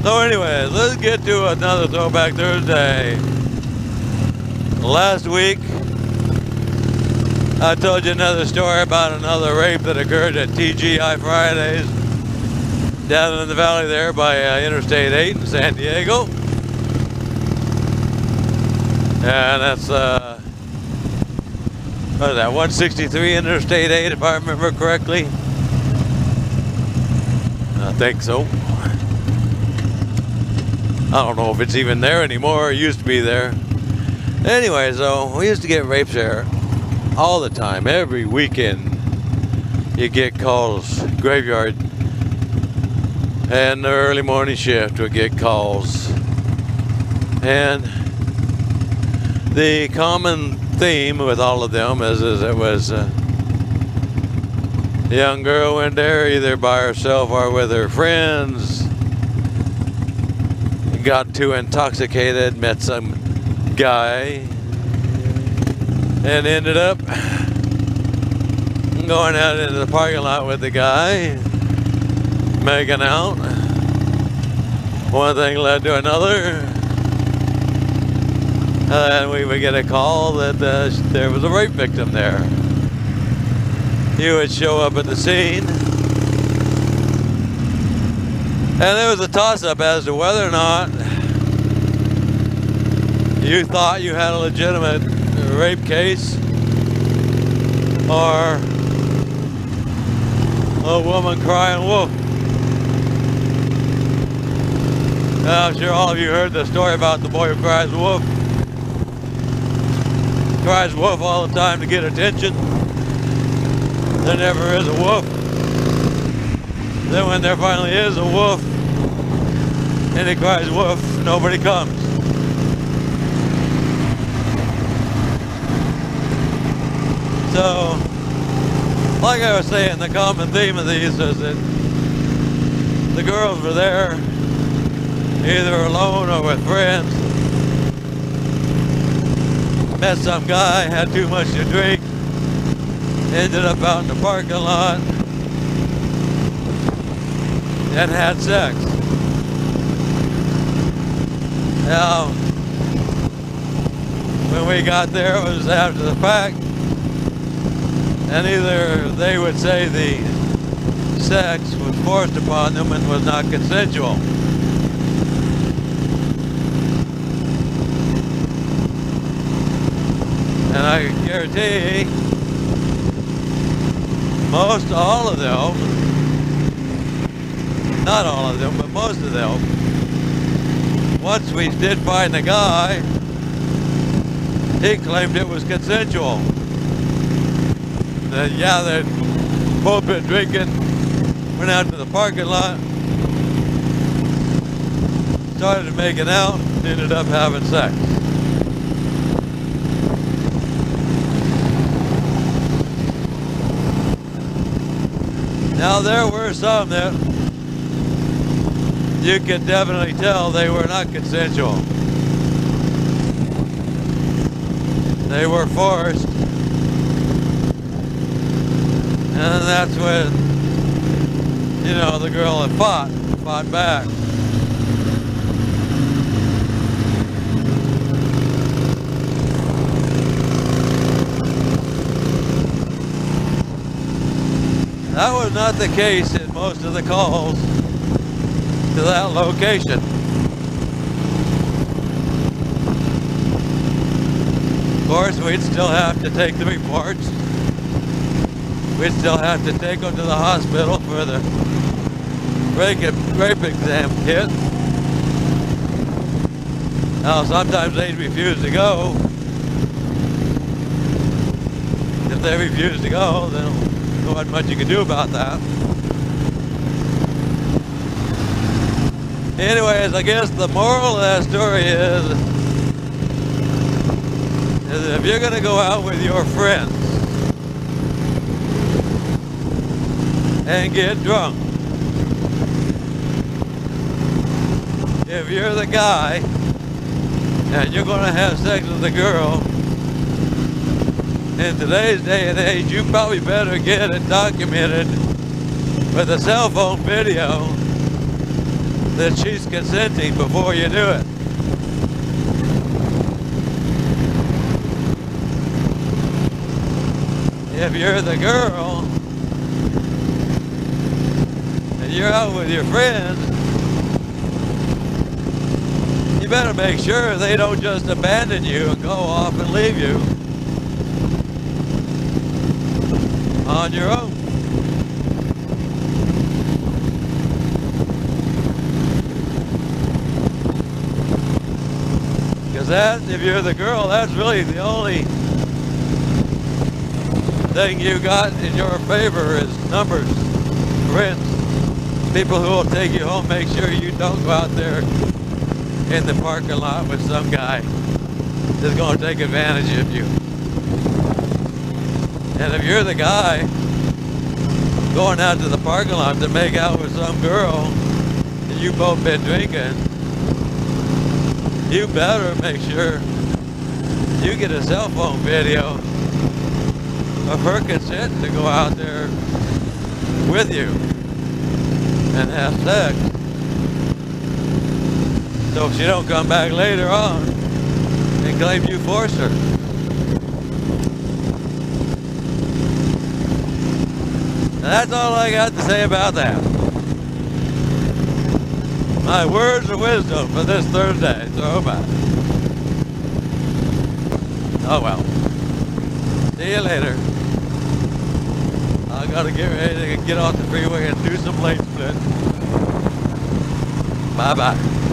So anyways, let's get to another Throwback Thursday. Last week, I told you another story about another rape that occurred at TGI Fridays down in the valley there by Interstate 8 in San Diego. And that's, what is that, 163 Interstate 8 if I remember correctly. I think so. I don't know if it's even there anymore. It used to be there. Anyway, so we used to get rapes there all the time. Every weekend you get calls, graveyard, and the early morning shift would get calls. And the common theme with all of them is it was a young girl went there either by herself or with her friends. Got too intoxicated, met some guy, and ended up going out into the parking lot with the guy, making out. One thing led to another, and we would get a call that there was a rape victim there. He would show up at the scene. And there was a toss-up as to whether or not you thought you had a legitimate rape case or a woman crying wolf. Now, I'm sure all of you heard the story about the boy who cries wolf. Cries wolf all the time to get attention. There never is a wolf. Then when there finally is a wolf, and he cries wolf, nobody comes. So, like I was saying, the common theme of these is that the girls were there, either alone or with friends. Met some guy, had too much to drink, ended up out in the parking lot, and had sex. Now, when we got there, it was after the fact, and either they would say the sex was forced upon them and was not consensual. And I can guarantee most all of them, not all of them, but most of them, once we did find the guy, he claimed it was consensual. That, yeah, they'd both been drinking, went out to the parking lot, started making out, and ended up having sex. Now, there were some that you could definitely tell they were not consensual. They were forced. And that's when, you know, the girl had fought back. That was not the case in most of the calls to that location. Of course, we'd still have to take the reports. We'd still have to take them to the hospital for the rape exam kit. Now, sometimes they'd refuse to go. If they refuse to go, then there wasn't much you could do about that. Anyways, I guess the moral of that story is if you're going to go out with your friends and get drunk, if you're the guy and you're going to have sex with a girl, in today's day and age, you probably better get it documented with a cell phone video that she's consenting before you do it. If you're the girl and you're out with your friends, you better make sure they don't just abandon you and go off and leave you on your own. Because that, if you're the girl, that's really the only thing you got in your favor is numbers, friends, people who will take you home. Make sure you don't go out there in the parking lot with some guy that's going to take advantage of you. And if you're the guy going out to the parking lot to make out with some girl and you both been drinking, you better make sure you get a cell phone video of her consent to go out there with you and have sex, so she don't come back later on and claim you forced her. And that's all I got to say about that. My words of wisdom for this Thursday. So bye. Oh well. See you later. I gotta get ready to get off the freeway and do some lane split. Bye bye.